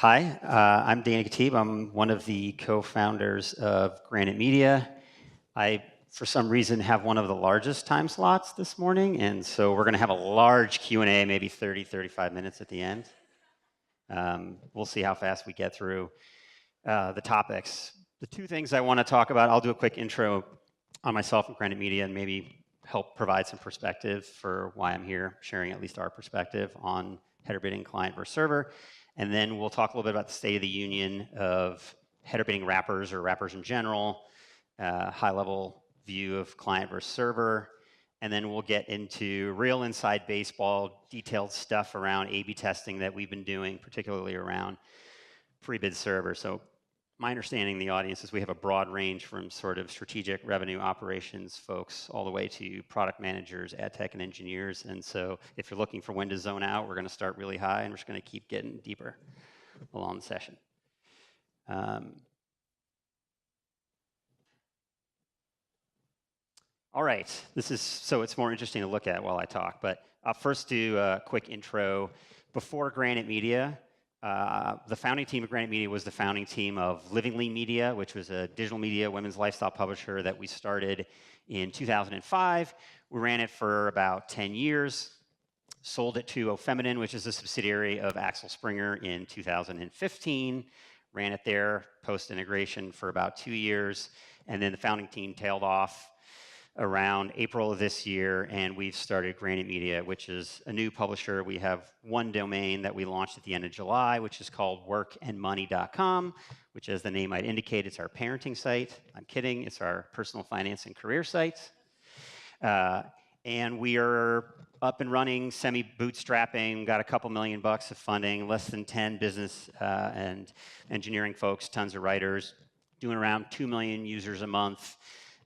Hi, I'm Danny Khatib. I'm one of the co-founders of Granite Media. I, for some reason, have one of the largest time slots this morning, and so we're going to have a large Q&A, maybe 30, 35 minutes at the end. We'll see how fast we get through the topics. The two things I want to talk about, I'll do a quick intro on myself and Granite Media and maybe help provide some perspective for why I'm here, sharing at least our perspective on header bidding client versus server. And then we'll talk a little bit about the state of the union of header bidding wrappers or wrappers in general, high-level view of client versus server, and then we'll get into real inside baseball, detailed stuff around A/B testing that we've been doing, particularly around pre-bid server. So my understanding in the audience is we have a broad range from sort of strategic revenue operations folks all the way to product managers, ad tech, and engineers. And so if you're looking for when to zone out, we're going to start really high, and we're just going to keep getting deeper along the session. All right, this is, so it's more interesting to look at while I talk, but I'll first do a quick intro. Before Granite Media, the founding team of Granite Media was the founding team of Livingly Media, which was a digital media women's lifestyle publisher that we started in 2005. We ran it for about 10 years, sold it to Feminine, which is a subsidiary of Axel Springer in 2015, ran it there post-integration for about 2 years, and then the founding team tailed off around April of this year, and we've started Granite Media, which is a new publisher. We have one domain that we launched at the end of July, which is called workandmoney.com, which, as the name might indicate, it's our parenting site. I'm kidding, it's our personal finance and career site. And we are up and running, semi-bootstrapping, got a couple $1 million of funding, less than 10 business and engineering folks, tons of writers, doing around 2 million users a month.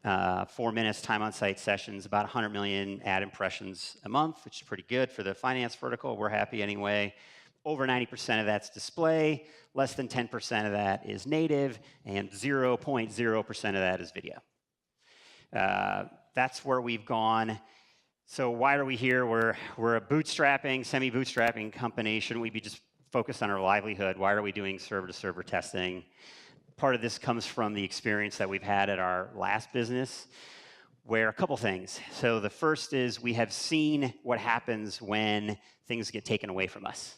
4 minutes time on site sessions, about 100 million ad impressions a month, which is pretty good for the finance vertical. We're happy anyway. Over 90% of that's display, less than 10% of that is native, and 0.0% of that is video. That's where we've gone. So why are we here? We're a bootstrapping, semi-bootstrapping company. Shouldn't we be just focused on our livelihood? Why are we doing server-to-server testing? Part of this comes from the experience that we've had at our last business, where a couple things. So the first is we have seen what happens when things get taken away from us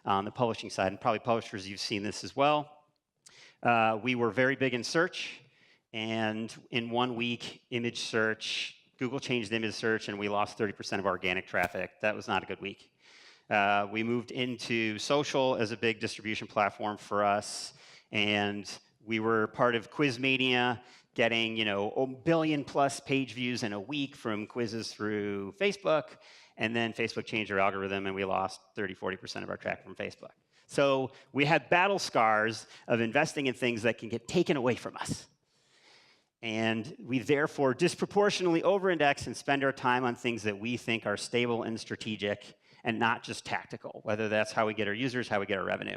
on the publishing side, and probably publishers, you've seen this as well. We were very big in search, and in 1 week, image search, Google changed image search, and we lost 30% of our organic traffic. That was not a good week. We moved into social as a big distribution platform for us, and we were part of Quizmania, getting, a billion plus page views in a week from quizzes through Facebook, and then Facebook changed their algorithm and we lost 30, 40% of our traffic from Facebook. So we had battle scars of investing in things that can get taken away from us. And we therefore disproportionately over-index and spend our time on things that we think are stable and strategic and not just tactical, whether that's how we get our users, how we get our revenue.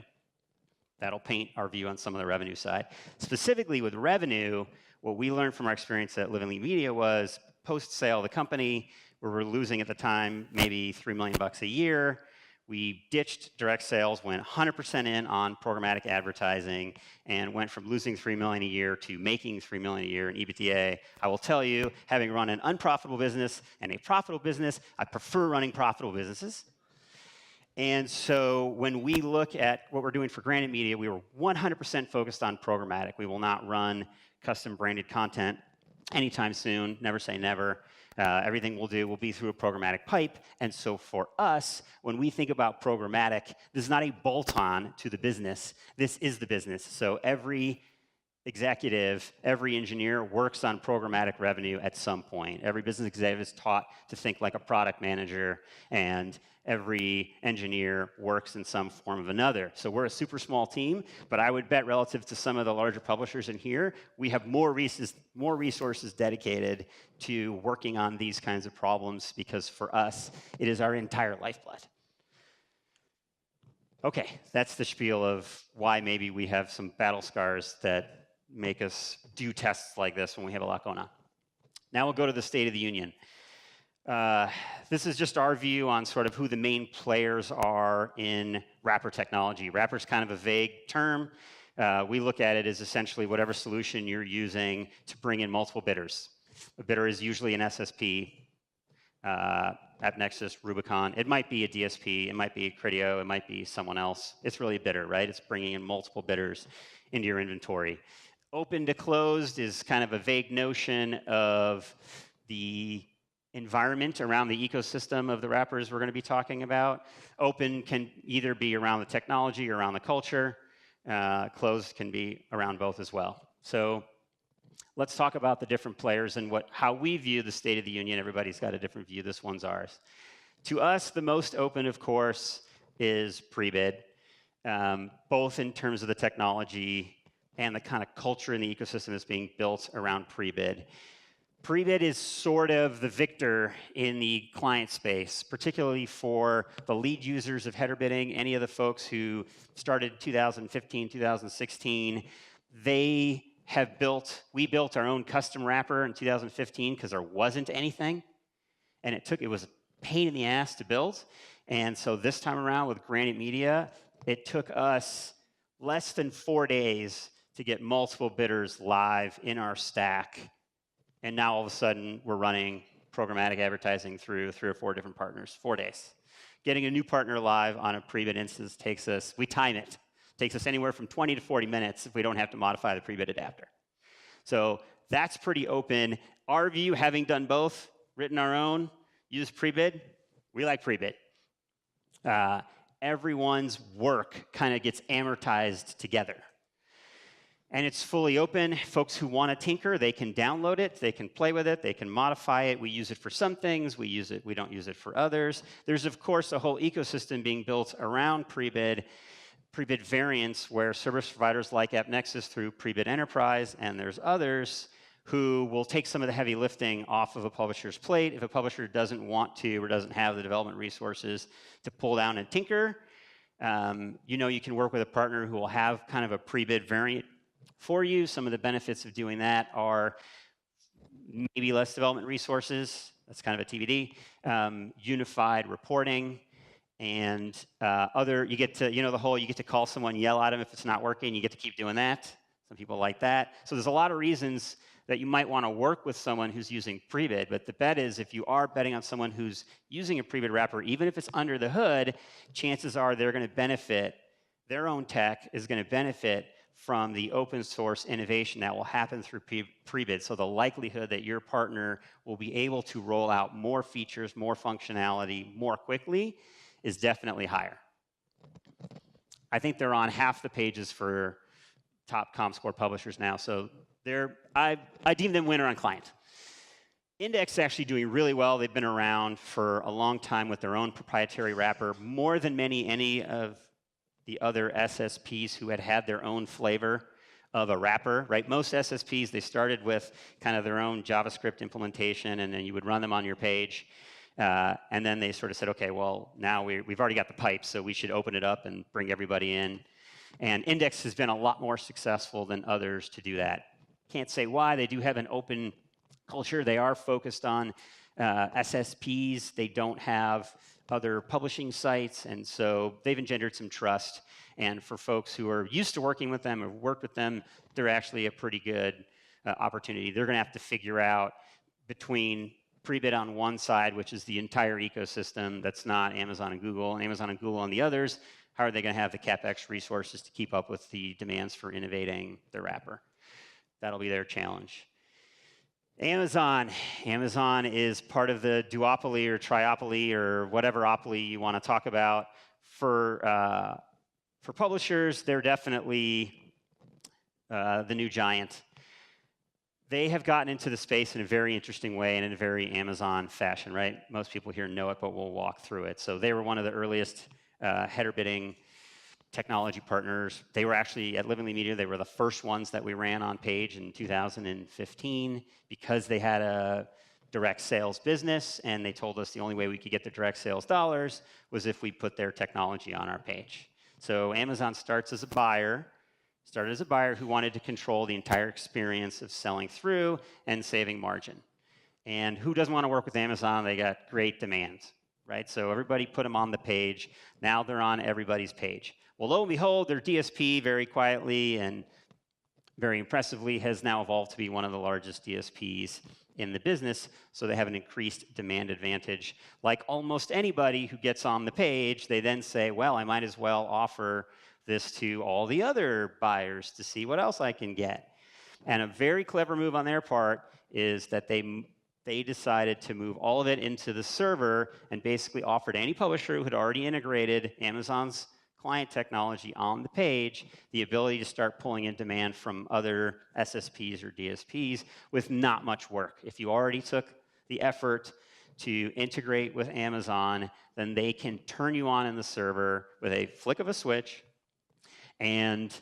That'll paint our view on some of the revenue side. Specifically with revenue, what we learned from our experience at Livingly Media was post-sale of the company, we were losing at the time maybe $3 million a year. We ditched direct sales, went 100% in on programmatic advertising, and went from losing $3 million a year to making $3 million a year in EBITDA. I will tell you, having run an unprofitable business and a profitable business, I prefer running profitable businesses. And so when we look at what we're doing for Granite Media, we were 100% focused on programmatic. We will not run custom branded content anytime soon. Never say never. Everything we'll do will be through a programmatic pipe. And so for us, when we think about programmatic, this is not a bolt-on to the business. This is the business. So every executive, every engineer works on programmatic revenue at some point. Every business executive is taught to think like a product manager, and every engineer works in some form of another. So we're a super small team, but I would bet relative to some of the larger publishers in here, we have more resources dedicated to working on these kinds of problems, because for us, it is our entire lifeblood. Okay, that's the spiel of why maybe we have some battle scars that make us do tests like this when we have a lot going on. Now we'll go to the State of the Union. This is just our view on sort of who the main players are in wrapper technology. Wrapper is kind of a vague term. We look at it as essentially whatever solution you're using to bring in multiple bidders. A bidder is usually an SSP, AppNexus, Rubicon. It might be a DSP, it might be Criteo, it might be someone else. It's really a bidder, right? It's bringing in multiple bidders into your inventory. Open to closed is kind of a vague notion of the environment around the ecosystem of the wrappers we're going to be talking about. Open can either be around the technology or around the culture. Closed can be around both as well. So let's talk about the different players and how we view the state of the union. Everybody's got a different view. This one's ours. To us, the most open, of course, is pre-bid, both in terms of the technology and the kind of culture in the ecosystem that's being built around pre-bid. Pre-bid is sort of the victor in the client space, particularly for the lead users of header bidding, any of the folks who started 2015, 2016. We built our own custom wrapper in 2015 because there wasn't anything, and it was a pain in the ass to build. And so this time around with Granite Media, it took us less than 4 days to get multiple bidders live in our stack. And now all of a sudden, we're running programmatic advertising through 3 or 4 different partners, 4 days. Getting a new partner live on a pre-bid instance we time it. Takes us anywhere from 20 to 40 minutes if we don't have to modify the pre-bid adapter. So that's pretty open. Our view, having done both, written our own, used pre-bid, we like pre-bid. Everyone's work kind of gets amortized together. And it's fully open. Folks who want to tinker, they can download it, they can play with it, they can modify it. We use it for some things, we don't use it for others. There's, of course, a whole ecosystem being built around pre-bid variants where service providers like AppNexus through pre-bid Enterprise, and there's others who will take some of the heavy lifting off of a publisher's plate. If a publisher doesn't want to or doesn't have the development resources to pull down and tinker, you can work with a partner who will have kind of a pre-bid variant for you. Some of the benefits of doing that are maybe less development resources. That's kind of a TBD. Unified reporting and you get to, you get to call someone, yell at them if it's not working. You get to keep doing that. Some people like that. So there's a lot of reasons that you might want to work with someone who's using pre-bid, but the bet is if you are betting on someone who's using a pre-bid wrapper, even if it's under the hood, chances are they're going to benefit, their own tech is going to benefit from the open source innovation that will happen through pre-bid. So the likelihood that your partner will be able to roll out more features, more functionality more quickly is definitely higher. I think they're on half the pages for top ComScore publishers now. So I deem them winner on client. Index is actually doing really well. They've been around for a long time with their own proprietary wrapper, more than any of the other SSPs who had their own flavor of a wrapper, right? Most SSPs, they started with kind of their own JavaScript implementation, and then you would run them on your page. And then they sort of said, okay, well, now we've already got the pipes, so we should open it up and bring everybody in. And Index has been a lot more successful than others to do that. Can't say why. They do have an open culture. They are focused on SSPs. They don't have other publishing sites, and so they've engendered some trust. And for folks who are used to working with them or worked with them, they're actually a pretty good opportunity. They're going to have to figure out between pre-bid on one side, which is the entire ecosystem that's not Amazon and Google on the others, how are they going to have the CapEx resources to keep up with the demands for innovating the wrapper? That'll be their challenge. Amazon is part of the duopoly or triopoly or whatever opoly you want to talk about. For publishers, they're definitely the new giant. They have gotten into the space in a very interesting way and in a very Amazon fashion, right? Most people here know it, but we'll walk through it. So they were one of the earliest header bidding technology partners. They were actually, at Livingly Media, they were the first ones that we ran on page in 2015 because they had a direct sales business, and they told us the only way we could get the direct sales dollars was if we put their technology on our page. So Amazon started as a buyer who wanted to control the entire experience of selling through and saving margin. And who doesn't want to work with Amazon? They got great demands, right? So everybody put them on the page. Now they're on everybody's page. Well, lo and behold, their DSP very quietly and very impressively has now evolved to be one of the largest DSPs in the business, so they have an increased demand advantage. Like almost anybody who gets on the page, they then say, well, I might as well offer this to all the other buyers to see what else I can get. And a very clever move on their part is that they decided to move all of it into the server and basically offered any publisher who had already integrated Amazon's client technology on the page the ability to start pulling in demand from other SSPs or DSPs with not much work. If you already took the effort to integrate with Amazon, then they can turn you on in the server with a flick of a switch, and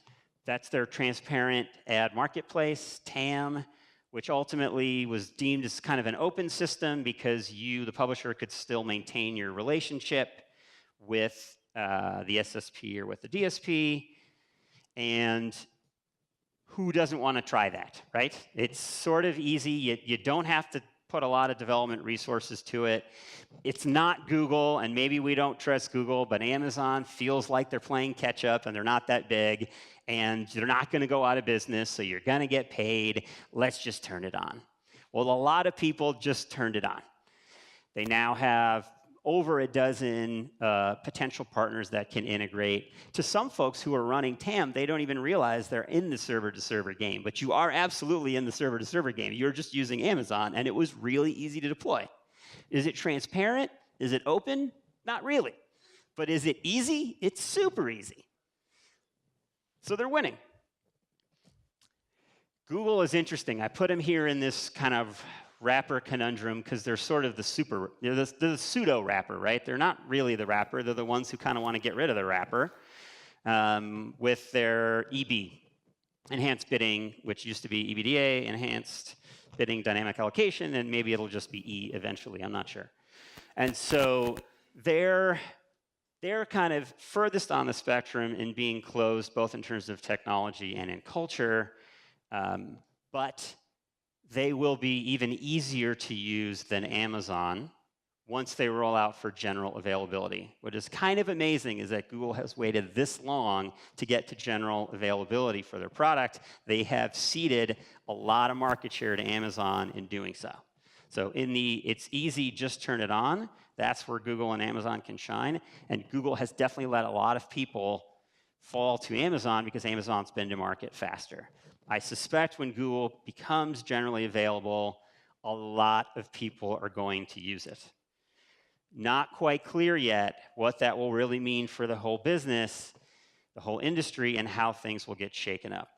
that's their transparent ad marketplace, TAM, which ultimately was deemed as kind of an open system because you, the publisher, could still maintain your relationship with the SSP or with the DSP, and who doesn't want to try that, right? It's sort of easy. You don't have to put a lot of development resources to it. It's not Google, and maybe we don't trust Google, but Amazon feels like they're playing catch up and they're not that big, and they're not going to go out of business, so you're going to get paid. Let's just turn it on. Well, a lot of people just turned it on. They now have over a dozen potential partners that can integrate. To some folks who are running TAM, they don't even realize they're in the server-to-server game, but you are absolutely in the server-to-server game. You're just using Amazon, and it was really easy to deploy. Is it transparent? Is it open? Not really. But is it easy? It's super easy. So they're winning. Google is interesting. I put them here in this kind of wrapper conundrum because they're sort of they're the pseudo wrapper, right? They're not really the wrapper. They're the ones who kind of want to get rid of the wrapper with their EB, enhanced bidding, which used to be EBDA, enhanced bidding dynamic allocation, and maybe it'll just be E eventually. I'm not sure. And so they're kind of furthest on the spectrum in being closed, both in terms of technology and in culture, but they will be even easier to use than Amazon once they roll out for general availability. What is kind of amazing is that Google has waited this long to get to general availability for their product. They have ceded a lot of market share to Amazon in doing so. So in the it's easy, just turn it on, that's where Google and Amazon can shine. And Google has definitely let a lot of people fall to Amazon because Amazon's been to market faster. I suspect when Google becomes generally available, a lot of people are going to use it. Not quite clear yet what that will really mean for the whole business, the whole industry, and how things will get shaken up.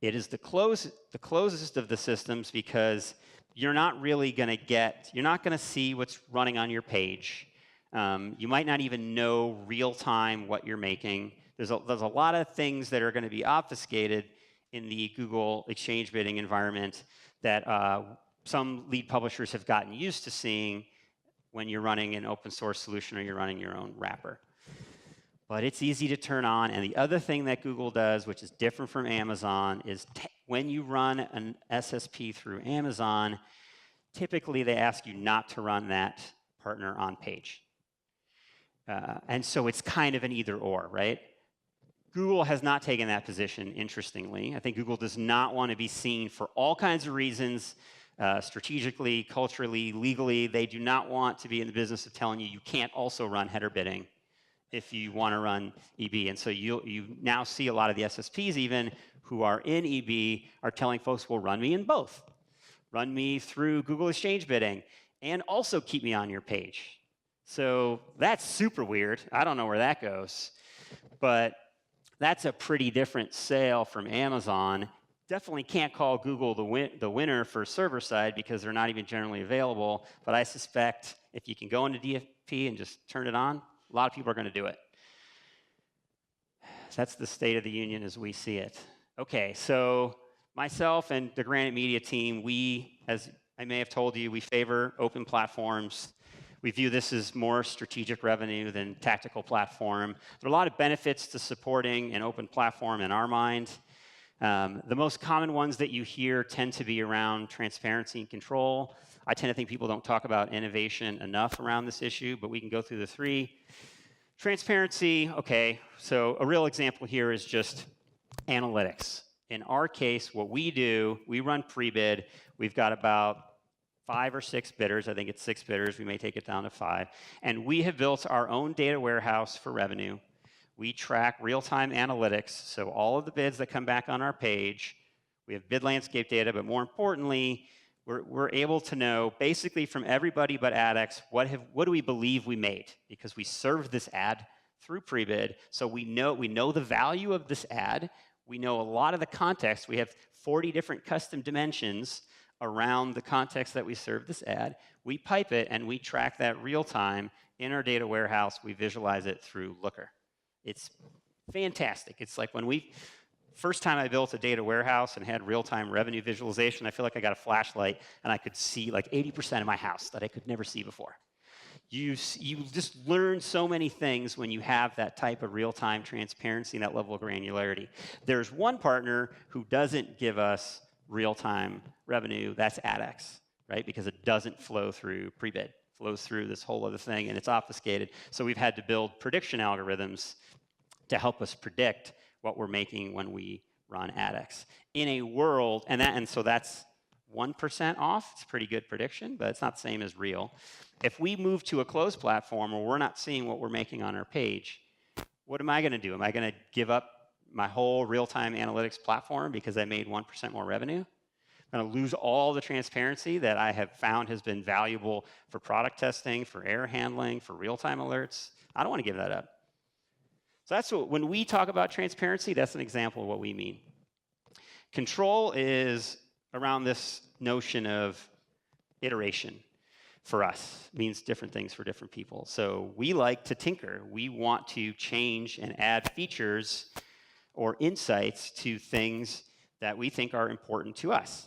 It is the closest of the systems because you're not really going to you're not going to see what's running on your page. You might not even know real time what you're making. There's a lot of things that are going to be obfuscated in the Google exchange bidding environment that some lead publishers have gotten used to seeing when you're running an open source solution or you're running your own wrapper. But it's easy to turn on. And the other thing that Google does, which is different from Amazon, is when you run an SSP through Amazon, typically they ask you not to run that partner on page. And so it's kind of an either or, right? Google has not taken that position, interestingly. I think Google does not want to be seen for all kinds of reasons, strategically, culturally, legally. They do not want to be in the business of telling you can't also run header bidding if you want to run EB. And so you now see a lot of the SSPs even who are in EB are telling folks, well, run me in both. Run me through Google Exchange Bidding and also keep me on your page. So that's super weird. I don't know where that goes. But that's a pretty different sale from Amazon. Definitely can't call Google the winner for server side because they're not even generally available. But I suspect if you can go into DFP and just turn it on, a lot of people are going to do it. That's the state of the union as we see it. Okay, so myself and the Granite Media team, we, as I may have told you, we favor open platforms. We view this as more strategic revenue than tactical platform. There are a lot of benefits to supporting an open platform in our mind. The most common ones that you hear tend to be around transparency and control. I tend to think people don't talk about innovation enough around this issue, but we can go through the three. Transparency, okay, so a real example here is just analytics. In our case, what we do, we run pre-bid. We've got about 5 or 6 bidders. I think it's 6 bidders. We may take it down to 5. And we have built our own data warehouse for revenue. We track real-time analytics, so all of the bids that come back on our page, we have bid landscape data, but more importantly, we're able to know basically from everybody but AdX, what do we believe we made? Because we served this ad through pre-bid, so we know the value of this ad. We know a lot of the context. We have 40 different custom dimensions around the context that we serve this ad. We pipe it and we track that real time in our data warehouse. We visualize it through Looker. It's fantastic. It's like when first time I built a data warehouse and had real-time revenue visualization, I feel like I got a flashlight and I could see like 80% of my house that I could never see before. You just learn so many things when you have that type of real-time transparency and that level of granularity. There's one partner who doesn't give us real-time revenue, that's AdX, right? Because it doesn't flow through pre-bid, flows through this whole other thing and it's obfuscated. So we've had to build prediction algorithms to help us predict what we're making when we run AdX. In a world, and so that's 1% off. It's a pretty good prediction, but it's not the same as real. If we move to a closed platform where we're not seeing what we're making on our page, what am I going to do? Am I going to give up my whole real-time analytics platform because I made 1% more revenue? I'm going to lose all the transparency that I have found has been valuable for product testing, for error handling, for real-time alerts. I don't want to give that up. So that's when we talk about transparency, that's an example of what we mean. Control is around this notion of iteration. For us, it means different things for different people. So we like to tinker. We want to change and add features or insights to things that we think are important to us.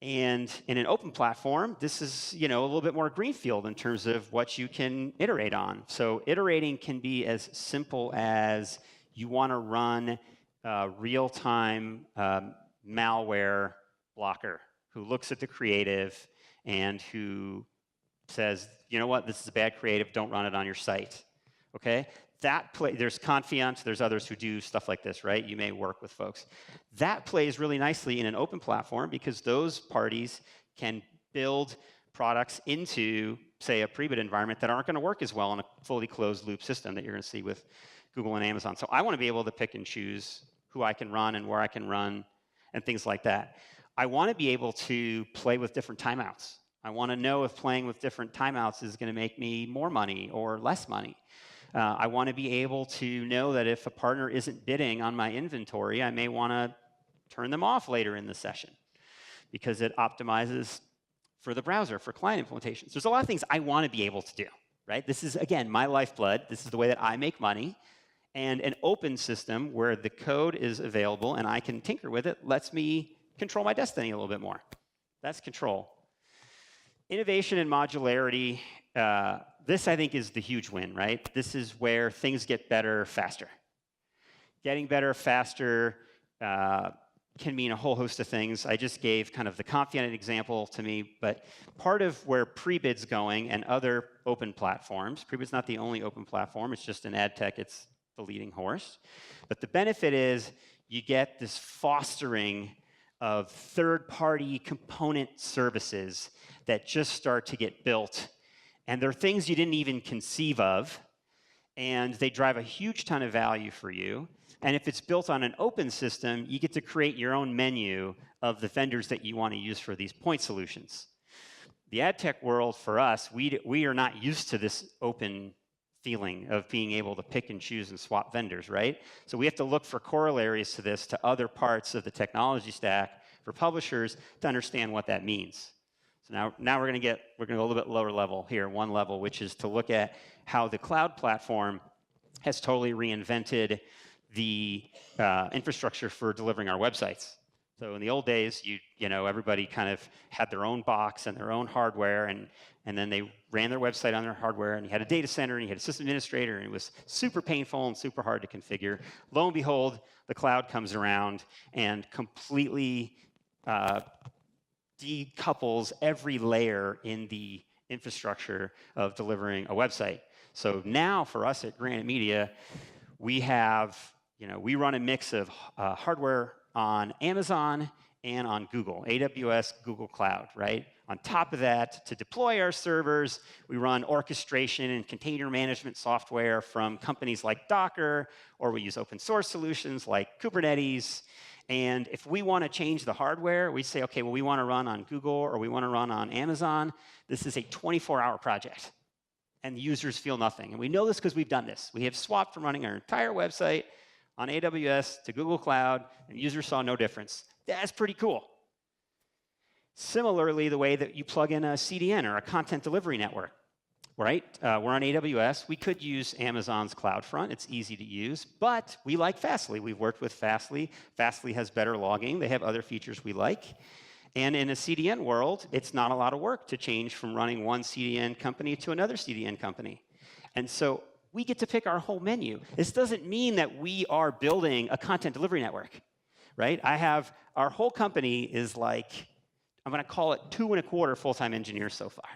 And in an open platform, this is a little bit more greenfield in terms of what you can iterate on. So iterating can be as simple as you want to run a real-time malware blocker who looks at the creative and who says, you know what, this is a bad creative, don't run it on your site. Okay? There's Confiant, there's others who do stuff like this, right? You may work with folks. That plays really nicely in an open platform because those parties can build products into, say, a pre-bid environment that aren't going to work as well in a fully closed loop system that you're going to see with Google and Amazon. So I want to be able to pick and choose who I can run and where I can run and things like that. I want to be able to play with different timeouts. I want to know if playing with different timeouts is going to make me more money or less money. I want to be able to know that if a partner isn't bidding on my inventory, I may want to turn them off later in the session because it optimizes for the browser, for client implementations. There's a lot of things I want to be able to do, right? This is, again, my lifeblood. This is the way that I make money. And an open system where the code is available and I can tinker with it lets me control my destiny a little bit more. That's control. Innovation and modularity, this I think is the huge win, right? This is where things get better faster. Getting better faster can mean a whole host of things. I just gave kind of the Confiant example to me, but part of where pre-bid's going and other open platforms, pre-bid's not the only open platform, it's just in ad tech, it's the leading horse. But the benefit is you get this fostering of third-party component services that just start to get built. And they're things you didn't even conceive of, and they drive a huge ton of value for you. And if it's built on an open system, you get to create your own menu of the vendors that you want to use for these point solutions. The ad tech world, for us, we are not used to this open feeling of being able to pick and choose and swap vendors, right? So we have to look for corollaries to this, to other parts of the technology stack for publishers to understand what that means. So now we're going to go a little bit lower level here, one level, which is to look at how the cloud platform has totally reinvented the infrastructure for delivering our websites. So in the old days, everybody kind of had their own box and their own hardware, and and then they ran their website on their hardware, and you had a data center, and you had a system administrator, and it was super painful and super hard to configure. Lo and behold, the cloud comes around and completely decouples every layer in the infrastructure of delivering a website. So now for us at Granite Media, we have, we run a mix of hardware on Amazon and on Google, AWS, Google Cloud, right? On top of that, to deploy our servers, we run orchestration and container management software from companies like Docker, or we use open source solutions like Kubernetes. And if we want to change the hardware, we say, okay, well, we want to run on Google or we want to run on Amazon. This is a 24-hour project, and the users feel nothing. And we know this because we've done this. We have swapped from running our entire website on AWS to Google Cloud, and users saw no difference. That's pretty cool. Similarly, the way that you plug in a CDN or a content delivery network, right? We're on AWS. We could use Amazon's CloudFront. It's easy to use, but we like Fastly. We've worked with Fastly. Fastly has better logging. They have other features we like. And in a CDN world, it's not a lot of work to change from running one CDN company to another CDN company. And so we get to pick our whole menu. This doesn't mean that we are building a content delivery network, right? Our whole company is like, I'm going to call it 2.25 full-time engineers so far.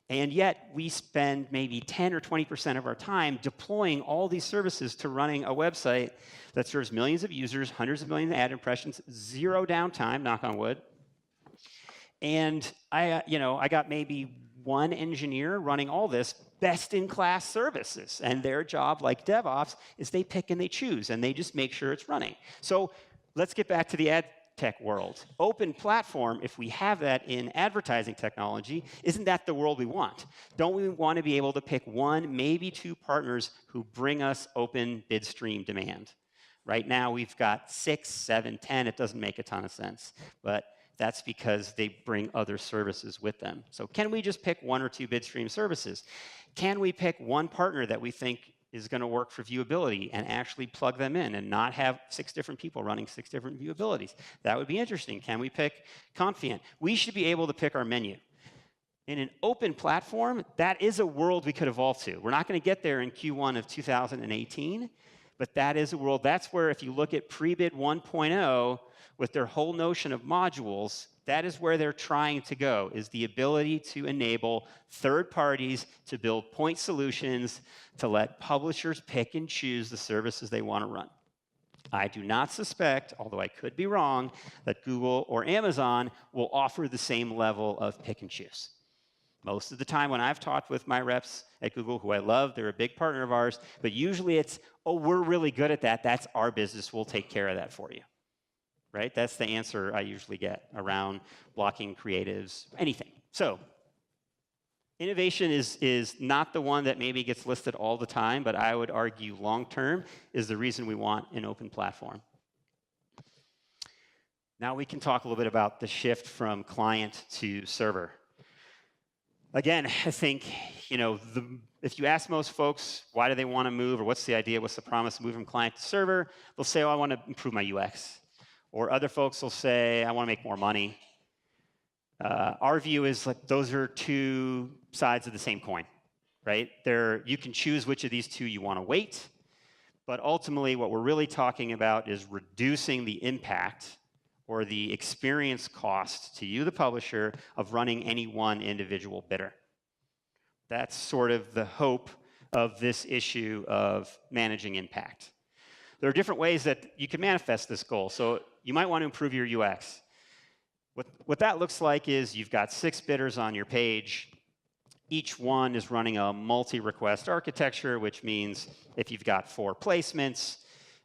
And yet we spend maybe 10 or 20% of our time deploying all these services to running a website that serves millions of users, hundreds of millions of ad impressions, zero downtime, knock on wood. And I got maybe one engineer running all this best-in-class services. And their job, like DevOps, is they pick and they choose, and they just make sure it's running. So let's get back to the ad tech world. Open platform, if we have that in advertising technology, isn't that the world we want? Don't we want to be able to pick one, maybe two partners who bring us open bid stream demand? Right now, we've got 6, 7, 10. It doesn't make a ton of sense, but that's because they bring other services with them. So can we just pick 1 or 2 bid stream services? Can we pick one partner that we think is going to work for viewability and actually plug them in and not have 6 different people running 6 different viewabilities? That would be interesting. Can we pick Confient? We should be able to pick our menu. In an open platform, that is a world we could evolve to. We're not going to get there in Q1 of 2018, but that is a world. That's where if you look at Prebid 1.0 with their whole notion of modules, that is where they're trying to go, is the ability to enable third parties to build point solutions to let publishers pick and choose the services they want to run. I do not suspect, although I could be wrong, that Google or Amazon will offer the same level of pick and choose. Most of the time when I've talked with my reps at Google, who I love, they're a big partner of ours, but usually it's, oh, we're really good at that. That's our business. We'll take care of that for you. Right? That's the answer I usually get around blocking creatives, anything. So innovation is not the one that maybe gets listed all the time, but I would argue long-term is the reason we want an open platform. Now we can talk a little bit about the shift from client to server. Again, I think, if you ask most folks, why do they want to move, or what's the idea, what's the promise of moving from client to server, they'll say, oh, I want to improve my UX. Or other folks will say, I want to make more money. Our view is like those are 2 sides of the same coin, right? You can choose which of these 2 you want to weight, but ultimately what we're really talking about is reducing the impact or the experience cost to you, the publisher, of running any one individual bidder. That's sort of the hope of this issue of managing impact. There are different ways that you can manifest this goal. So you might want to improve your UX. What that looks like is you've got 6 bidders on your page. Each one is running a multi-request architecture, which means if you've got 4 placements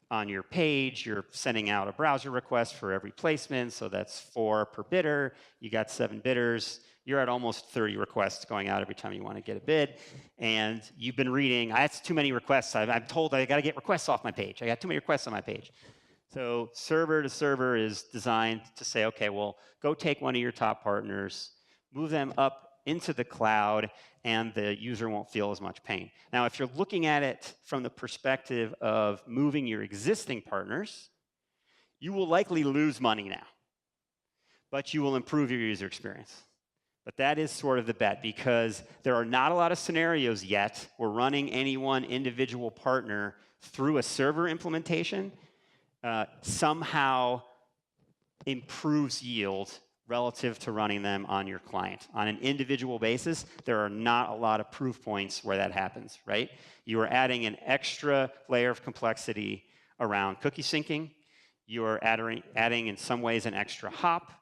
on your page, you're sending out a browser request for every placement, so that's 4 per bidder. You got 7 bidders. You're at almost 30 requests going out every time you want to get a bid. And you've been reading, that's too many requests. I'm told I got to get requests off my page. I got too many requests on my page. So server to server is designed to say, okay, well, go take one of your top partners, move them up into the cloud, and the user won't feel as much pain. Now, if you're looking at it from the perspective of moving your existing partners, you will likely lose money now, but you will improve your user experience. But that is sort of the bet, because there are not a lot of scenarios yet where running any one individual partner through a server implementation somehow improves yield relative to running them on your client. On an individual basis, there are not a lot of proof points where that happens, right? You are adding an extra layer of complexity around cookie syncing. You are adding in some ways an extra hop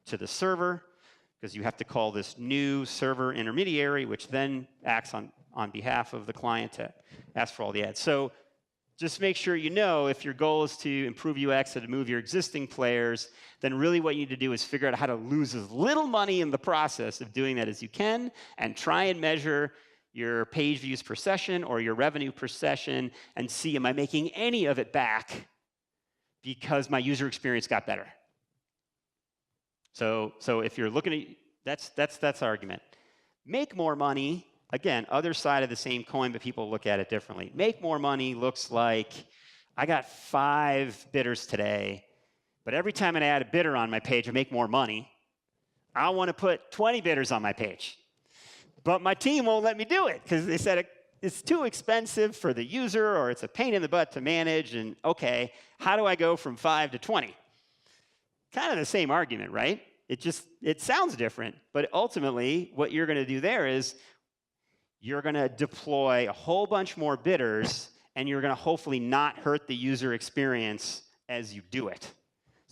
to the server, because you have to call this new server intermediary, which then acts on behalf of the client to ask for all the ads. So just make sure you know, if your goal is to improve UX and to move your existing players, then really what you need to do is figure out how to lose as little money in the process of doing that as you can, and try and measure your page views per session or your revenue per session and see, am I making any of it back because my user experience got better? So if you're looking at, that's our argument. Make more money. Again, other side of the same coin, but people look at it differently. Make more money looks like, I got 5 bidders today, but every time I add a bidder on my page, I make more money. I want to put 20 bidders on my page, but my team won't let me do it because they said it's too expensive for the user, or it's a pain in the butt to manage. And okay, how do I go from 5 to 20? Kind of the same argument, right? It sounds different, but ultimately what you're going to do there is you're going to deploy a whole bunch more bidders, and you're going to hopefully not hurt the user experience as you do it.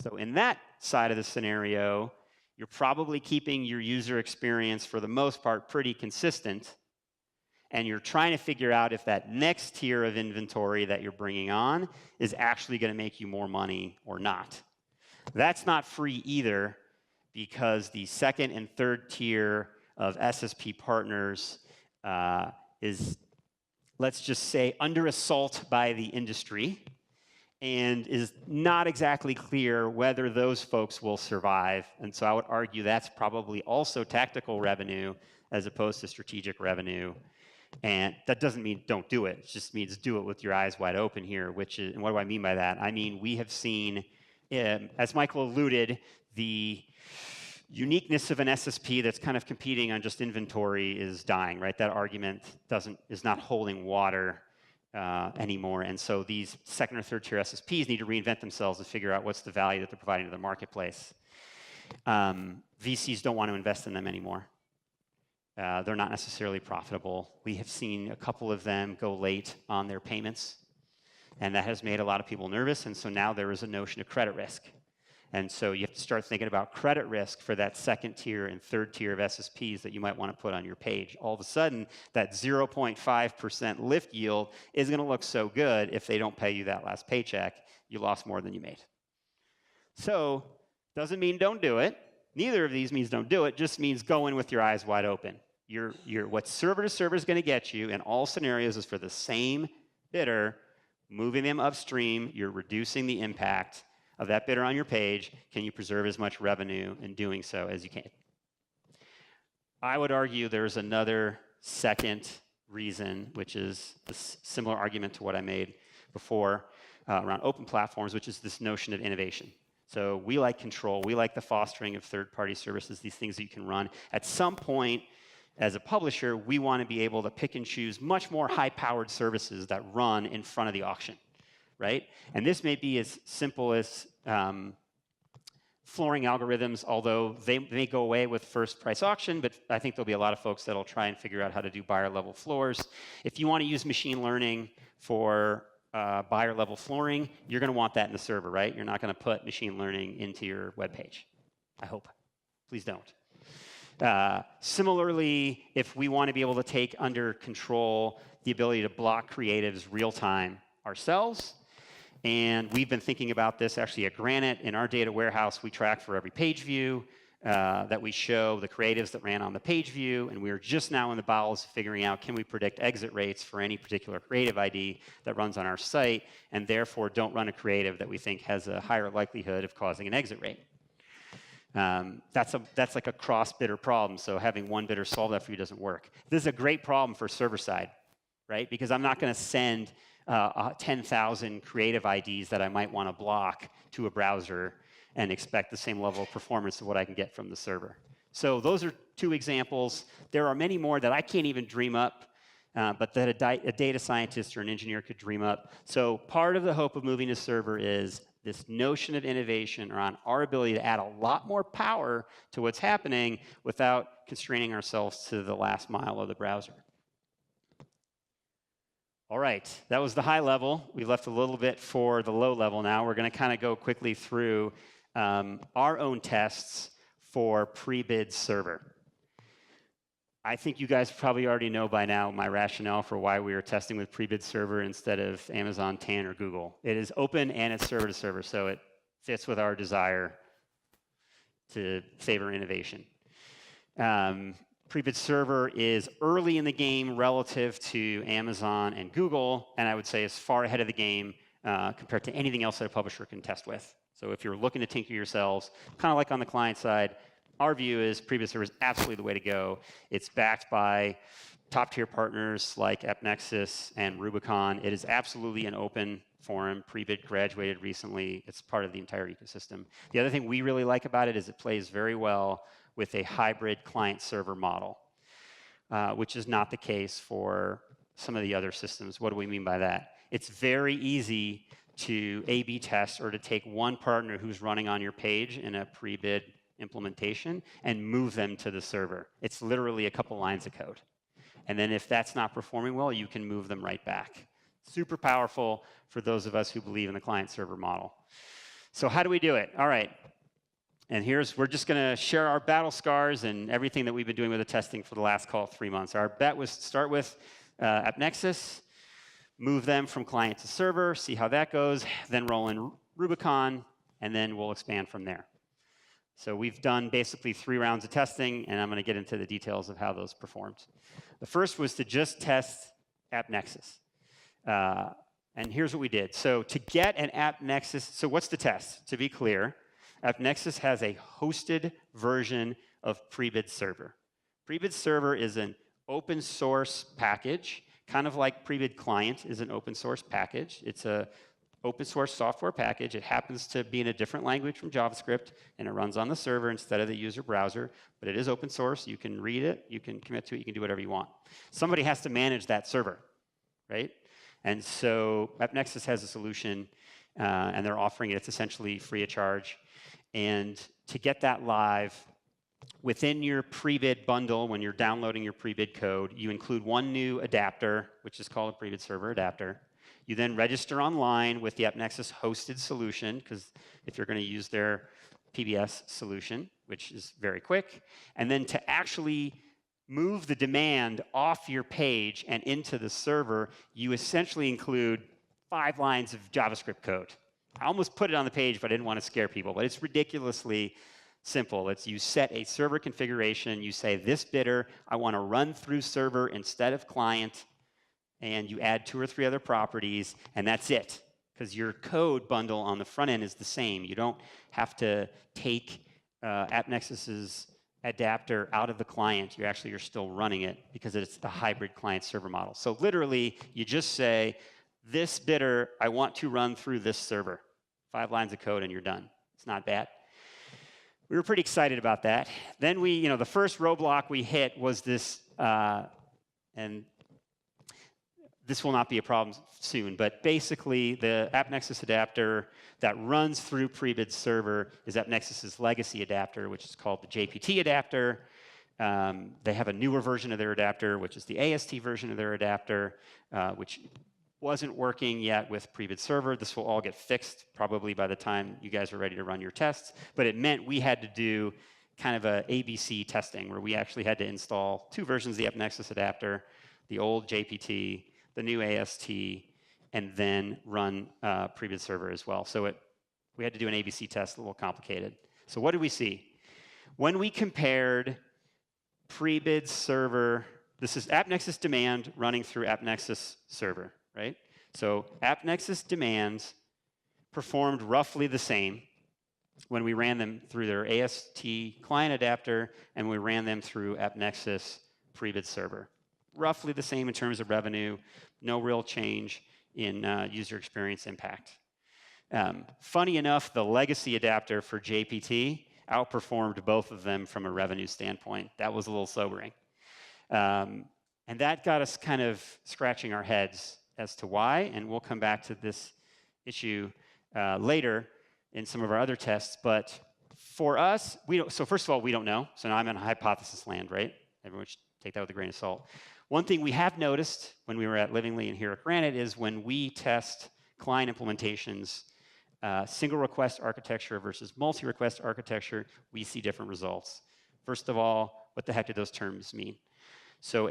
So in that side of the scenario, you're probably keeping your user experience for the most part pretty consistent, and you're trying to figure out if that next tier of inventory that you're bringing on is actually going to make you more money or not. That's not free either, because the second and third tier of SSP partners is, let's just say, under assault by the industry, and is not exactly clear whether those folks will survive. And so I would argue that's probably also tactical revenue as opposed to strategic revenue. And that doesn't mean don't do it. It just means do it with your eyes wide open here, which is, and what do I mean by that? I mean, we have seen, as Michael alluded, the uniqueness of an SSP that's kind of competing on just inventory is dying, right? That argument is not holding water anymore. And so these second or third tier SSPs need to reinvent themselves to figure out what's the value that they're providing to the marketplace. VCs don't want to invest in them anymore. They're not necessarily profitable. We have seen a couple of them go late on their payments, and that has made a lot of people nervous. And so now there is a notion of credit risk. And so you have to start thinking about credit risk for that second tier and third tier of SSPs that you might want to put on your page. All of a sudden, that 0.5% lift yield is going to look so good if they don't pay you that last paycheck. You lost more than you made. So doesn't mean don't do it. Neither of these means don't do it. Just means go in with your eyes wide open. What server to server is going to get you in all scenarios is for the same bidder, moving them upstream. You're reducing the impact of that bidder on your page. Can you preserve as much revenue in doing so as you can? I would argue there's another second reason, which is a similar argument to what I made before around open platforms, which is this notion of innovation. So we like control. We like the fostering of third-party services, these things that you can run. At some point, as a publisher, we want to be able to pick and choose much more high-powered services that run in front of the auction, right? And this may be as simple as flooring algorithms, although they may go away with first price auction, but I think there'll be a lot of folks that'll try and figure out how to do buyer level floors. If you want to use machine learning for buyer level flooring, you're going to want that in the server, right? You're not going to put machine learning into your web page. I hope. Please don't. Similarly, if we want to be able to take under control the ability to block creatives real time ourselves, and we've been thinking about this actually at Granite. In our data warehouse, we track for every page view that we show the creatives that ran on the page view, and we're just now in the bowels of figuring out, can we predict exit rates for any particular creative ID that runs on our site, and therefore don't run a creative that we think has a higher likelihood of causing an exit rate. That's like a cross-bidder problem, so having one bidder solve that for you doesn't work. This is a great problem for server side, right? Because I'm not going to send 10,000 creative IDs that I might want to block to a browser and expect the same level of performance of what I can get from the server. So those are two examples. There are many more that I can't even dream up, but that a data scientist or an engineer could dream up. So part of the hope of moving to server is this notion of innovation around our ability to add a lot more power to what's happening without constraining ourselves to the last mile of the browser. All right, that was the high level. We left a little bit for the low level now. We're going to kind of go quickly through our own tests for pre-bid server. I think you guys probably already know by now my rationale for why we are testing with pre-bid server instead of Amazon, TAN, or Google. It is open and it's server to server, so it fits with our desire to favor innovation. Pre-bid server is early in the game relative to Amazon and Google, and I would say is far ahead of the game compared to anything else that a publisher can test with. So if you're looking to tinker yourselves, kind of like on the client side, our view is pre-bid server is absolutely the way to go. It's backed by top-tier partners like AppNexus and Rubicon. It is absolutely an open forum. Pre-bid graduated recently. It's part of the entire ecosystem. The other thing we really like about it is it plays very well with a hybrid client-server model, which is not the case for some of the other systems. What do we mean by that? It's very easy to A/B test or to take one partner who's running on your page in a pre-bid implementation and move them to the server. It's literally a couple lines of code. And then if that's not performing well, you can move them right back. Super powerful for those of us who believe in the client-server model. So how do we do it? All right. And we're just going to share our battle scars and everything that we've been doing with the testing for the last, 3 months. Our bet was to start with AppNexus, move them from client to server, see how that goes, then roll in Rubicon, and then we'll expand from there. So we've done basically 3 rounds of testing, and I'm going to get into the details of how those performed. The first was to just test AppNexus. And here's what we did. So to get an AppNexus, so what's the test? To be clear, AppNexus has a hosted version of pre-bid server. Pre-bid server is an open source package, kind of like pre-bid client is an open source package. It's a open source software package. It happens to be in a different language from JavaScript, and it runs on the server instead of the user browser, but it is open source. You can read it, you can commit to it, you can do whatever you want. Somebody has to manage that server, right? And so AppNexus has a solution, and they're offering it. It's essentially free of charge. And to get that live, within your pre-bid bundle, when you're downloading your pre-bid code, you include one new adapter, which is called a pre-bid server adapter. You then register online with the AppNexus hosted solution, because if you're going to use their PBS solution, which is very quick, and then to actually move the demand off your page and into the server, you essentially include 5 lines of JavaScript code. I almost put it on the page, but I didn't want to scare people, but it's ridiculously simple. It's you set a server configuration, you say this bidder, I want to run through server instead of client, and you add 2 or 3 other properties, and that's it. Because your code bundle on the front end is the same. You don't have to take AppNexus's adapter out of the client. You're still running it because it's the hybrid client-server model. So literally, you just say, this bidder, I want to run through this server. 5 lines of code, and you're done. It's not bad. We were pretty excited about that. Then the first roadblock we hit was this, and this will not be a problem soon, but basically the AppNexus adapter that runs through pre-bid server is AppNexus's legacy adapter, which is called the JPT adapter. They have a newer version of their adapter, which is the AST version of their adapter, which wasn't working yet with pre-bid server. This will all get fixed probably by the time you guys are ready to run your tests, but it meant we had to do kind of a ABC testing where we actually had to install 2 versions of the AppNexus adapter, the old JPT, the new AST, and then run pre-bid server as well. So we had to do an ABC test, a little complicated. So what did we see? When we compared pre-bid server, this is AppNexus demand running through AppNexus server, right? So AppNexus demands performed roughly the same when we ran them through their AST client adapter and we ran them through AppNexus pre-bid server. Roughly the same in terms of revenue, no real change in user experience impact. Funny enough, the legacy adapter for JPT outperformed both of them from a revenue standpoint. That was a little sobering. And that got us kind of scratching our heads as to why, and we'll come back to this issue later in some of our other tests. But for us, so first of all, we don't know. So now I'm in hypothesis land, right? Everyone should take that with a grain of salt. One thing we have noticed when we were at Livingly and here at Granite is when we test client implementations, single request architecture versus multi-request architecture, we see different results. First of all, what the heck do those terms mean? So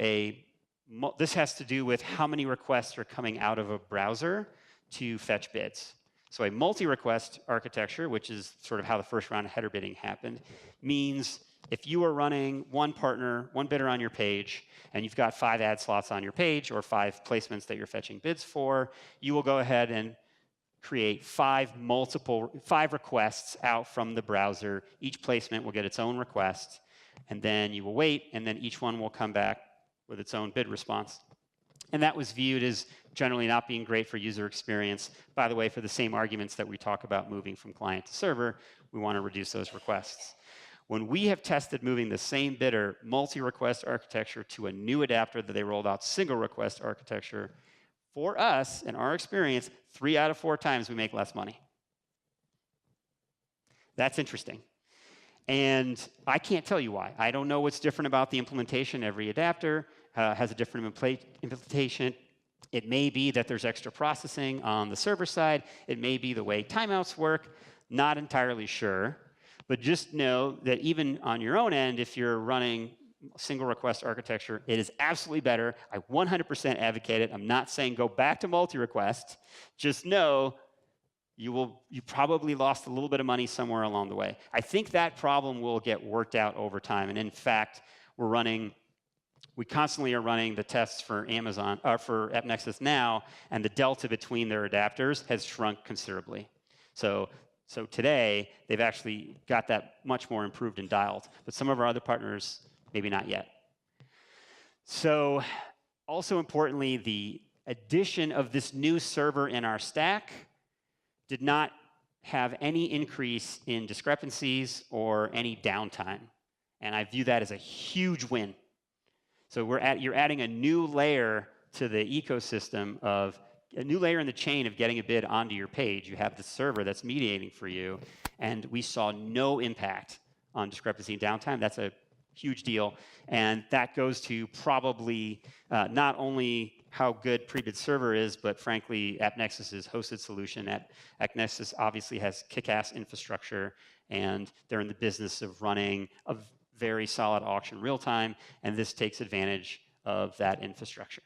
this has to do with how many requests are coming out of a browser to fetch bids. So a multi-request architecture, which is sort of how the first round of header bidding happened, means if you are running one partner, one bidder on your page, and you've got 5 ad slots on your page or 5 placements that you're fetching bids for, you will go ahead and create 5 requests out from the browser. Each placement will get its own request, and then you will wait, and then each one will come back with its own bid response. And that was viewed as generally not being great for user experience. By the way, for the same arguments that we talk about moving from client to server, we want to reduce those requests. When we have tested moving the same bidder multi-request architecture to a new adapter that they rolled out single request architecture, for us, in our experience, 3 out of 4 times we make less money. That's interesting. And I can't tell you why. I don't know what's different about the implementation. Every adapter has a different implementation. It may be that there's extra processing on the server side. It may be the way timeouts work. Not entirely sure. But just know that even on your own end, if you're running single request architecture, it is absolutely better. I 100% advocate it. I'm not saying go back to multi-request. Just know you probably lost a little bit of money somewhere along the way. I think that problem will get worked out over time. And in fact, we constantly are running the tests for for AppNexus now, and the delta between their adapters has shrunk considerably. So today, they've actually got that much more improved and dialed. But some of our other partners, maybe not yet. So also importantly, the addition of this new server in our stack did not have any increase in discrepancies or any downtime. And I view that as a huge win. So you're adding a new layer to the ecosystem of a new layer in the chain of getting a bid onto your page. You have the server that's mediating for you, and we saw no impact on discrepancy and downtime. That's a huge deal, and that goes to probably not only how good Prebid Server is, but frankly, AppNexus's hosted solution. AppNexus obviously has kick-ass infrastructure, and they're in the business of running a very solid auction real-time, and this takes advantage of that infrastructure.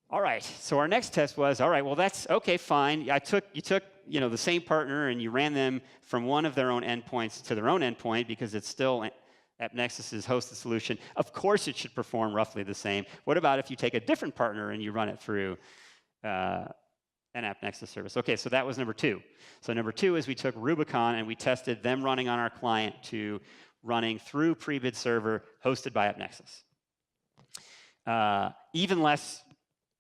All right, so our next test was, all right, well, that's okay, fine. You took the same partner and you ran them from one of their own endpoints to their own endpoint because it's still AppNexus's hosted solution. Of course, it should perform roughly the same. What about if you take a different partner and you run it through an AppNexus service? Okay, so that was number 2. So number 2 is we took Rubicon and we tested them running on our client to running through Prebid Server hosted by AppNexus. Even less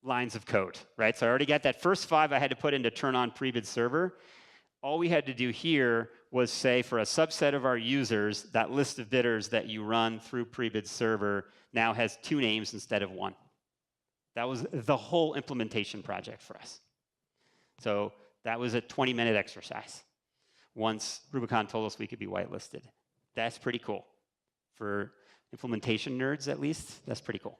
lines of code, right? So I already got that first 5 I had to put in to turn on Prebid Server. All we had to do here was say for a subset of our users, that list of bidders that you run through Prebid Server now has 2 names instead of 1. That was the whole implementation project for us. So that was a 20-minute exercise. Once Rubicon told us we could be whitelisted. That's pretty cool. For implementation nerds, at least, that's pretty cool.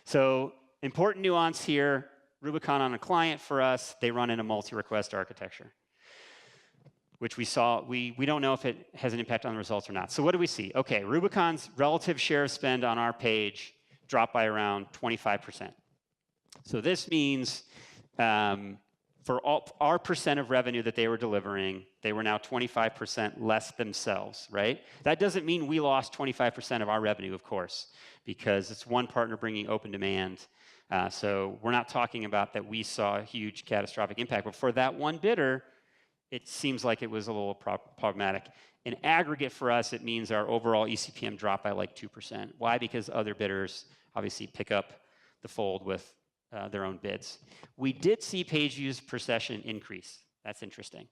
So important nuance here, Rubicon on a client for us, they run in a multi-request architecture, which we saw, we don't know if it has an impact on the results or not. So what do we see? Okay, Rubicon's relative share of spend on our page dropped by around 25%. So this means for our percent of revenue that they were delivering, they were now 25% less themselves, right? That doesn't mean we lost 25% of our revenue, of course, because it's one partner bringing open demand. So we're not talking about that we saw a huge catastrophic impact, but for that one bidder, it seems like it was a little problematic. In aggregate for us, it means our overall ECPM dropped by like 2%. Why? Because other bidders obviously pick up the fold with their own bids. We did see page views per session increase. That's interesting.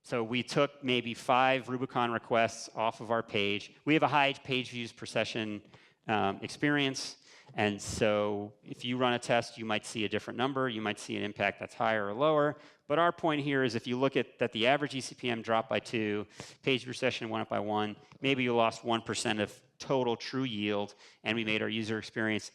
So we took maybe 5 Rubicon requests off of our page. We have a high page views per session experience. And so if you run a test, you might see a different number. You might see an impact that's higher or lower. But our point here is if you look at that the average eCPM dropped by 2, page per session went up by 1, maybe you lost 1% of total true yield, and we made our user experience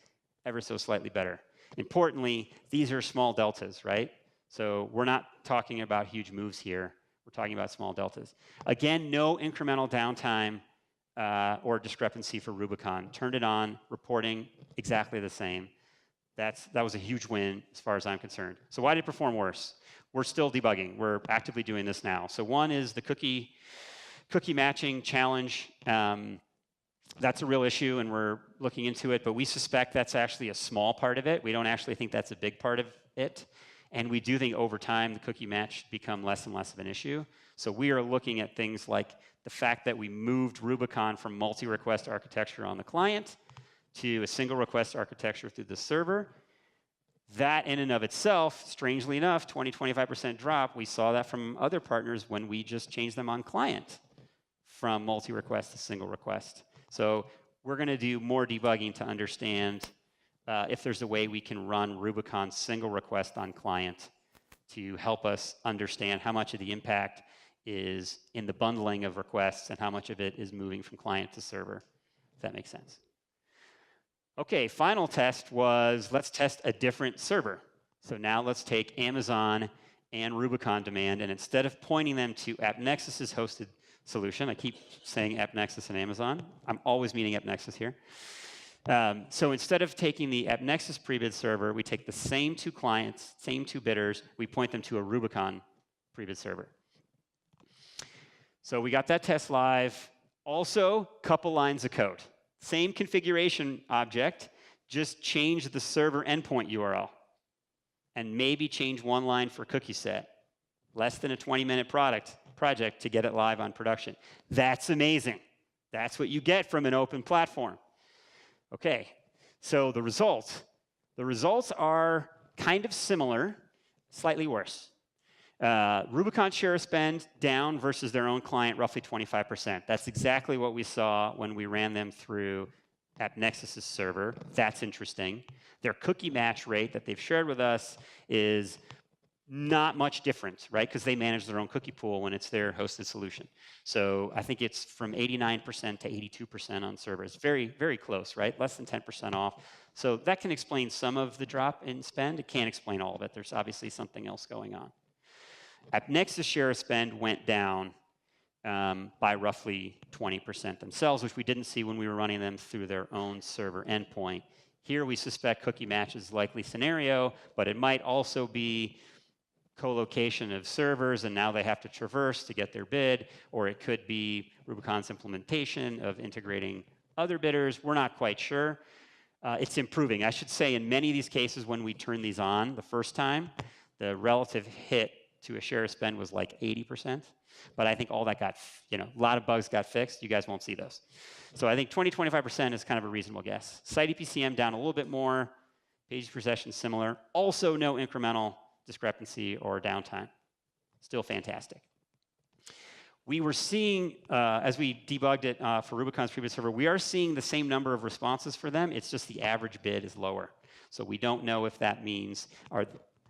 ever so slightly better. Importantly, these are small deltas, right? So we're not talking about huge moves here. We're talking about small deltas. Again, no incremental downtime or discrepancy for Rubicon. Turned it on, reporting exactly the same. That was a huge win as far as I'm concerned. So why did it perform worse? We're still debugging. We're actively doing this now. So one is the cookie matching challenge. That's a real issue, and we're looking into it, but we suspect that's actually a small part of it. We don't actually think that's a big part of it. And we do think over time, the cookie match should become less and less of an issue. So we are looking at things like the fact that we moved Rubicon from multi-request architecture on the client to a single request architecture through the server. That in and of itself, strangely enough, 20-25% drop, we saw that from other partners when we just changed them on client from multi-request to single request. So we're going to do more debugging to understand if there's a way we can run Rubicon single request on client to help us understand how much of the impact is in the bundling of requests and how much of it is moving from client to server, if that makes sense. Okay, final test was let's test a different server. So now let's take Amazon and Rubicon demand, and instead of pointing them to AppNexus's hosted solution, I keep saying AppNexus and Amazon. I'm always meaning AppNexus here. So instead of taking the AppNexus prebid server, we take the same 2 clients, same 2 bidders, we point them to a Rubicon prebid server. So we got that test live. Also, couple lines of code. Same configuration object, just change the server endpoint URL. And maybe change 1 line for cookie set. Less than a 20-minute project to get it live on production. That's amazing. That's what you get from an open platform. Okay, so the results are kind of similar, slightly worse. Rubicon share of spend down versus their own client, roughly 25%. That's exactly what we saw when we ran them through AppNexus's server. That's interesting. Their cookie match rate that they've shared with us is not much different, right? Because they manage their own cookie pool when it's their hosted solution. So I think it's from 89% to 82% on server. It's very, very close, right? Less than 10% off. So that can explain some of the drop in spend. It can't explain all of it. There's obviously something else going on. AppNexus share of spend went down by roughly 20% themselves, which we didn't see when we were running them through their own server endpoint. Here we suspect cookie match is likely scenario, but it might also be co-location of servers, and now they have to traverse to get their bid, or it could be Rubicon's implementation of integrating other bidders. We're not quite sure. It's improving. I should say in many of these cases when we turn these on the first time, the relative hit to a share of spend was like 80%. But I think all that got, a lot of bugs got fixed. You guys won't see those. So I think 20-25% is kind of a reasonable guess. Site EPCM down a little bit more. Page per session similar. Also no incremental discrepancy or downtime. Still fantastic. We were seeing, as we debugged it for Rubicon's previous server, we are seeing the same number of responses for them. It's just the average bid is lower. So we don't know if that means, are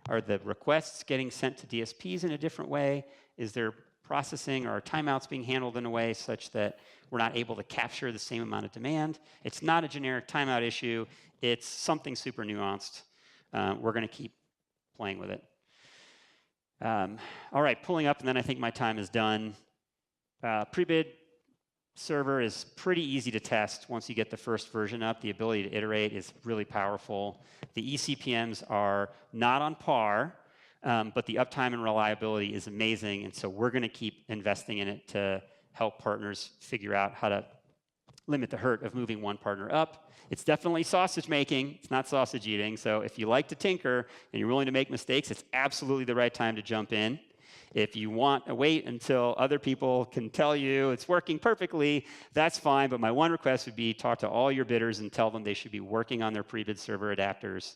the requests getting sent to DSPs in a different way? Is there processing or timeouts being handled in a way such that we're not able to capture the same amount of demand? It's not a generic timeout issue. It's something super nuanced. We're going to keep playing with it. All right, pulling up, and then I think my time is done. Prebid server is pretty easy to test once you get the first version up. The ability to iterate is really powerful. The eCPMs are not on par, but the uptime and reliability is amazing, and so we're going to keep investing in it to help partners figure out how to limit the hurt of moving one partner up. It's definitely sausage making. It's not sausage eating. So if you like to tinker and you're willing to make mistakes, it's absolutely the right time to jump in. If you want to wait until other people can tell you it's working perfectly, that's fine. But my one request would be talk to all your bidders and tell them they should be working on their pre-bid server adapters,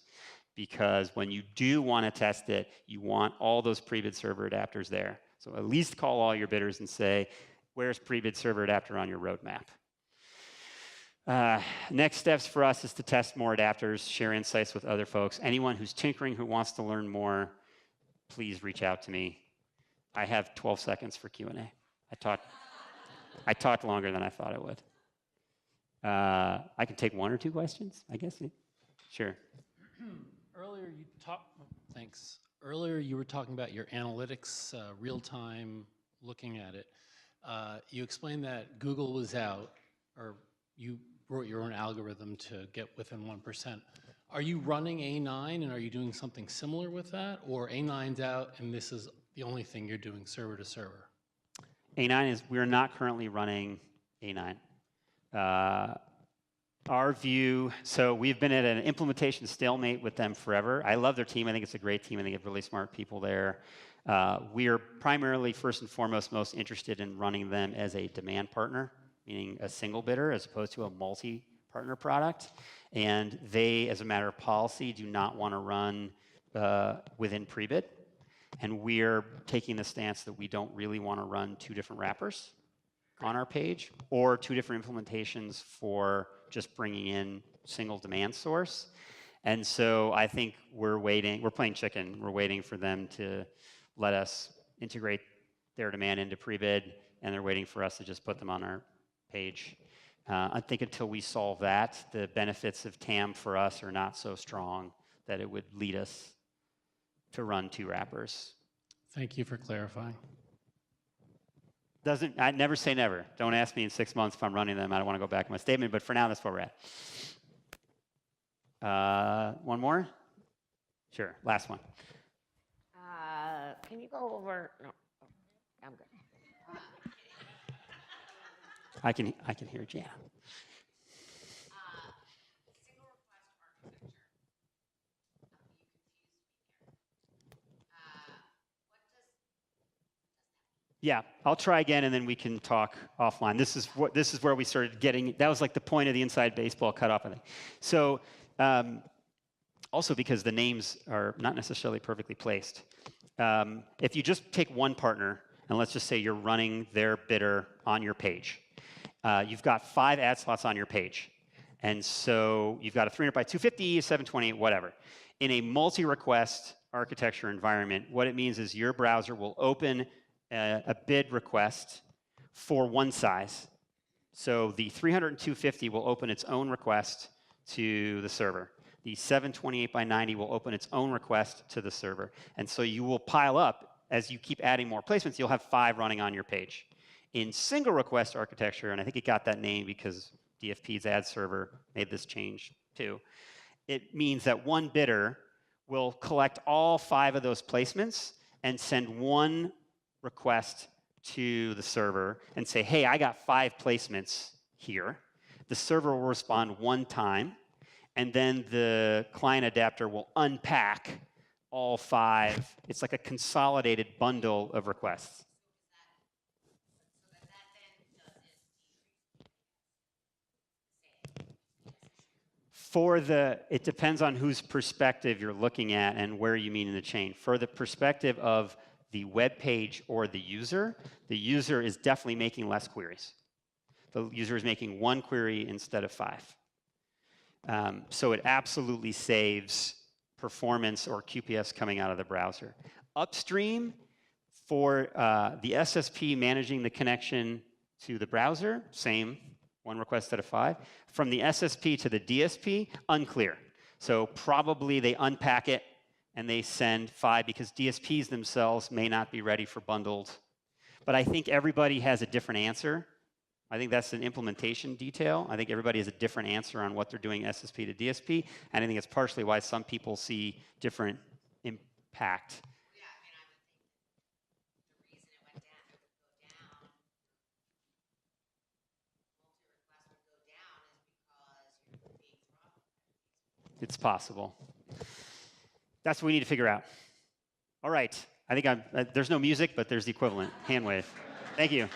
because when you do want to test it, you want all those pre-bid server adapters there. So at least call all your bidders and say, where's pre-bid server adapter on your roadmap? Next steps for us is to test more adapters, share insights with other folks. Anyone who's tinkering, who wants to learn more, please reach out to me. I have 12 seconds for Q&A. I talked longer than I thought I would. I can take one or two questions, I guess. Sure. Earlier you were talking about your analytics, real-time, looking at it. You explained that Google was out, or you wrote your own algorithm to get within 1%. Are you running A9 and are you doing something similar with that? Or A9's out and this is the only thing you're doing server to server? A9 is, we're not currently running A9. Our view, so we've been at an implementation stalemate with them forever. I love their team. I think it's a great team. I think they have really smart people there. We are primarily, first and foremost, most interested in running them as a demand partner, meaning a single bidder as opposed to a multi-partner product. And they, as a matter of policy, do not want to run within pre-bid. And we're taking the stance that we don't really want to run two different wrappers on our page or two different implementations for just bringing in single demand source. And so I think we're playing chicken. We're waiting for them to let us integrate their demand into pre-bid, and they're waiting for us to just put them on our page. I think until we solve that, the benefits of TAM for us are not so strong that it would lead us to run two wrappers. Thank you for clarifying. I never say never. Don't ask me in 6 months if I'm running them. I don't want to go back on my statement, but for now, that's where we're at. One more? Sure, last one. Can you go over? No, I'm good. I can hear Jana. Single request architecture. Yeah, I'll try again, and then we can talk offline. This is where we started getting. That was like the point of the inside baseball cutoff, I think. So, also because the names are not necessarily perfectly placed. If you just take one partner, and let's just say you're running their bidder on your page, you've got 5 ad slots on your page, and so you've got a 300 by 250, 720, whatever. In a multi-request architecture environment, what it means is your browser will open a bid request for one size. So the 300 and 250 will open its own request to the server. The 728 by 90 will open its own request to the server. And so you will pile up, as you keep adding more placements, you'll have 5 running on your page. In single request architecture, and I think it got that name because DFP's ad server made this change too, it means that one bidder will collect all 5 of those placements and send one request to the server and say, hey, I got 5 placements here. The server will respond one time, and then the client adapter will unpack all 5. It's like a consolidated bundle of requests. It depends on whose perspective you're looking at and where you mean in the chain. For the perspective of the web page or the user is definitely making less queries. The user is making 1 query instead of 5. So it absolutely saves performance or QPS coming out of the browser. Upstream, for the SSP managing the connection to the browser, same, 1 request instead of 5. From the SSP to the DSP, unclear. So probably they unpack it and they send 5 because DSPs themselves may not be ready for bundled. But I think everybody has a different answer. I think that's an implementation detail. I think everybody has a different answer on what they're doing SSP to DSP, and I think it's partially why some people see different impact. Yeah, I mean, I would think that the reason it would go down, multi-request would go down is because you're being throttled. It's possible. That's what we need to figure out. All right. I think there's no music, but there's the equivalent. Hand wave. Thank you.